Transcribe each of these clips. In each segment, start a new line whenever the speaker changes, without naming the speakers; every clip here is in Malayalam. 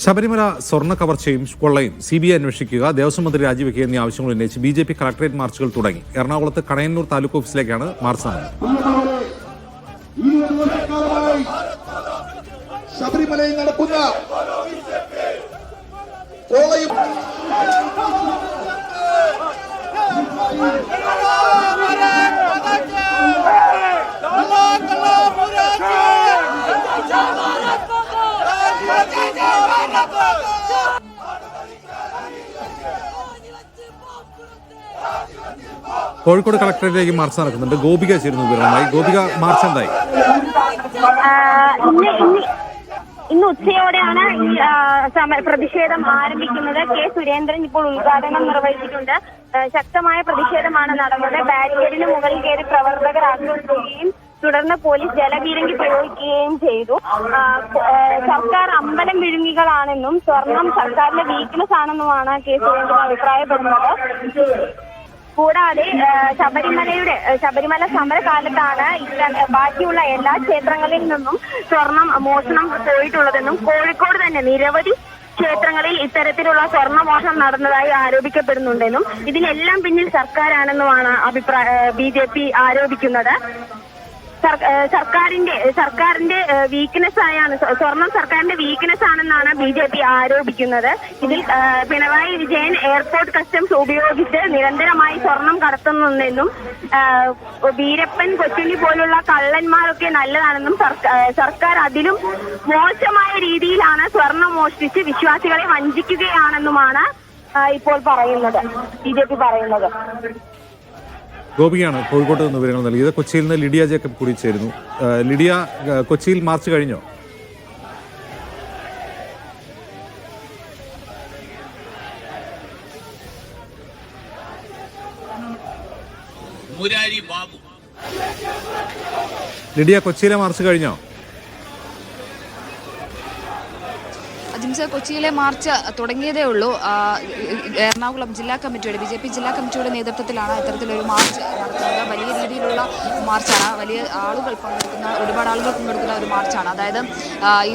ശബരിമല സ്വർണ്ണ കവർച്ചയും കൊള്ളയും CBI അന്വേഷിക്കുക, ദേവസ്വം മന്ത്രി രാജിവെക്കുക എന്നീ ആവശ്യങ്ങൾ ഉന്നയിച്ച് BJP കളക്ടറേറ്റ് മാർച്ചുകൾ തുടങ്ങി. എറണാകുളത്ത് കണയന്നൂർ താലൂക്ക് ഓഫീസിലേക്കാണ് മാർച്ച് നടന്നത്.
ശബരിമലയിൽ നടക്കുന്ന
കോഴിക്കോട് കളക്ടറേറ്റിലേക്ക് മാർച്ച് നടക്കുന്നുണ്ട്. ഗോപിക ചേരുന്നു വിവരമായി. ഗോപിക, മാർച്ച് എന്തായി?
ഇന്ന് ഉച്ചയോടെയാണ് ഈ പ്രതിഷേധം ആരംഭിക്കുന്നത്. കെ സുരേന്ദ്രൻ ഇപ്പോൾ ഉദ്ഘാടനം നിർവഹിച്ചിട്ടുണ്ട്. ശക്തമായ പ്രതിഷേധമാണ് നടന്നത്. ബാരിക്കേഡിന് മുകളിൽ കയറി പ്രവർത്തകർ ആക്രമിക്കുകയും തുടർന്ന് പോലീസ് ജലപീരങ്കി പ്രയോഗിക്കുകയും ചെയ്തു. സർക്കാർ അമ്പലം വിഴുങ്ങികളാണെന്നും സ്വർണം സർക്കാരിന്റെ വീക്ക്നെസ് ആണെന്നുമാണ് കെ സുരേന്ദ്രൻ അഭിപ്രായപ്പെടുന്നത്. കൂടാതെ ശബരിമല സമരകാലത്താണ് ബാക്കിയുള്ള എല്ലാ ക്ഷേത്രങ്ങളിൽ നിന്നും സ്വർണം മോഷണം പോയിട്ടുള്ളതെന്നും കോഴിക്കോട് തന്നെ നിരവധി ക്ഷേത്രങ്ങളിൽ ഇത്തരത്തിലുള്ള സ്വർണ്ണമോഷണം നടന്നതായി ആരോപിക്കപ്പെടുന്നുണ്ടെന്നും ഇതിനെല്ലാം പിന്നിൽ സർക്കാരാണെന്നുമാണ് BJP ആരോപിക്കുന്നത്. സർക്കാരിന്റെ വീക്ക്നെസ് ആയാണ് സ്വർണം സർക്കാരിന്റെ വീക്ക്നെസ് ആണെന്നാണ് BJP ആരോപിക്കുന്നത്. ഇതിൽ പിണറായി വിജയൻ എയർപോർട്ട് കസ്റ്റംസ് ഉപയോഗിച്ച് നിരന്തരമായി സ്വർണം കടത്തുന്നുണ്ടെന്നും വീരപ്പൻ കൊച്ചുണ്ണി പോലുള്ള കള്ളന്മാരൊക്കെ നല്ലതാണെന്നും സർക്കാർ അതിലും മോശമായ രീതിയിലാണ് സ്വർണം മോഷ്ടിച്ച് വിശ്വാസികളെ വഞ്ചിക്കുകയാണെന്നുമാണ് ഇപ്പോൾ BJP പറയുന്നത്.
ഗോപികയാണ് കോഴിക്കോട്ട് നിന്ന് വിവരങ്ങൾ നൽകിയത്. കൊച്ചിയിൽ നിന്ന് ലിഡിയ ജേക്കബ് കൂടി ചേരുന്നു. ലിഡിയ, കൊച്ചിയിൽ മാർച്ച് കഴിഞ്ഞോ? ലിഡിയ, കൊച്ചിയിലെ മാർച്ച് കഴിഞ്ഞോ?
കൊച്ചിയിലെ മാർച്ച് തുടങ്ങിയതേ ഉള്ളൂ. എറണാകുളം ജില്ലാ കമ്മിറ്റിയുടെ BJP ജില്ലാ കമ്മിറ്റിയുടെ നേതൃത്വത്തിലാണ് ഇത്തരത്തിലൊരു മാർച്ച് നടത്തുന്നത്. വലിയ രീതിയിലുള്ള മാർച്ചാണ്. ഒരുപാട് ആളുകൾ പങ്കെടുക്കുന്ന ഒരു മാർച്ചാണ്. അതായത് ഈ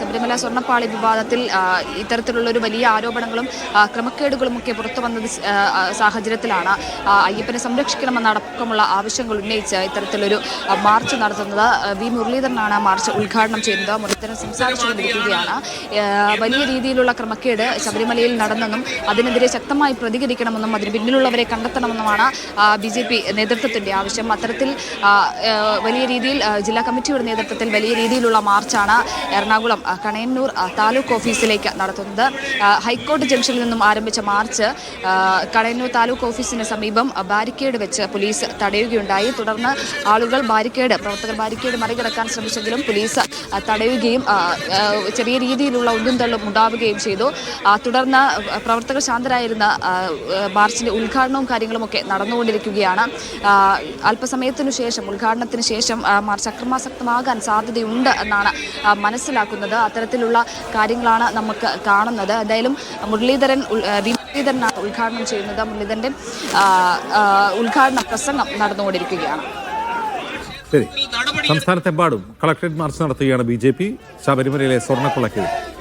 ശബരിമല സ്വർണ്ണപ്പാളി വിവാദത്തിൽ ഇത്തരത്തിലുള്ളൊരു വലിയ ആരോപണങ്ങളും ക്രമക്കേടുകളും ഒക്കെ പുറത്തു വന്ന സാഹചര്യത്തിലാണ് അയ്യപ്പനെ സംരക്ഷിക്കണമെന്നടക്കമുള്ള ആവശ്യങ്ങൾ ഉന്നയിച്ച് ഇത്തരത്തിലൊരു മാർച്ച് നടത്തുന്നത്. വി മുരളീധരനാണ് മാർച്ച് ഉദ്ഘാടനം ചെയ്യുന്നത്. മുരളീധരൻ സംസാരിച്ചുകൊണ്ടിരിക്കുകയാണ്. വലിയ രീതിയിലുള്ള ക്രമക്കേട് ശബരിമലയിൽ നടന്നെന്നും അതിനെതിരെ ശക്തമായി പ്രതികരിക്കണമെന്നും അതിന് പിന്നിലുള്ളവരെ കണ്ടെത്തണമെന്നുമാണ് BJP നേതൃത്വത്തിന്റെ ആവശ്യം. അത്തരത്തിൽ വലിയ രീതിയിൽ ജില്ലാ കമ്മിറ്റിയുടെ നേതൃത്വത്തിൽ വലിയ രീതിയിലുള്ള മാർച്ചാണ് എറണാകുളം കണയന്നൂർ താലൂക്ക് ഓഫീസിലേക്ക് നടത്തുന്നത്. ഹൈക്കോടതി ജംഗ്ഷനിൽ നിന്നും ആരംഭിച്ച മാർച്ച് കണയന്നൂർ താലൂക്ക് ഓഫീസിന് സമീപം ബാരിക്കേഡ് വെച്ച് പോലീസ് തടയുകയുണ്ടായി. തുടർന്ന് പ്രവർത്തകർ ബാരിക്കേഡ് മറികടക്കാൻ ശ്രമിച്ചെങ്കിലും പോലീസ് തടയുകയും ചെറിയ രീതിയിലുള്ള ഉന്തുംതള്ളും ഉണ്ടാവുകയും ചെയ്തു. തുടർന്ന് പ്രവർത്തകർ ശാന്തരായിരുന്ന മാർച്ചിന്റെ ഉദ്ഘാടനവും കാര്യങ്ങളുമൊക്കെ നടന്നുകൊണ്ടിരിക്കുകയാണ്. അല്പസമയത്തിനു ശേഷം, ഉദ്ഘാടനത്തിന് ശേഷം മാർച്ച് അക്രമാസക്തമാകാൻ സാധ്യതയുണ്ട് എന്നാണ് മനസ്സിലാക്കുന്നത്. അത്തരത്തിലുള്ള കാര്യങ്ങളാണ് നമുക്ക് കാണുന്നത്. എന്തായാലും മുരളീധരനാണ് ഉദ്ഘാടനം ചെയ്യുന്നത്. മുരളീധരന്റെ ഉദ്ഘാടന പ്രസംഗം നടന്നുകൊണ്ടിരിക്കുകയാണ്.
ശരി, സംസ്ഥാനത്തെമ്പാടും കളക്ടറേറ്റ് മാർച്ച് നടത്തുകയാണ് BJP ശബരിമലയിലെ സ്വർണ്ണക്കൊള്ളയ്ക്കെതിരെ.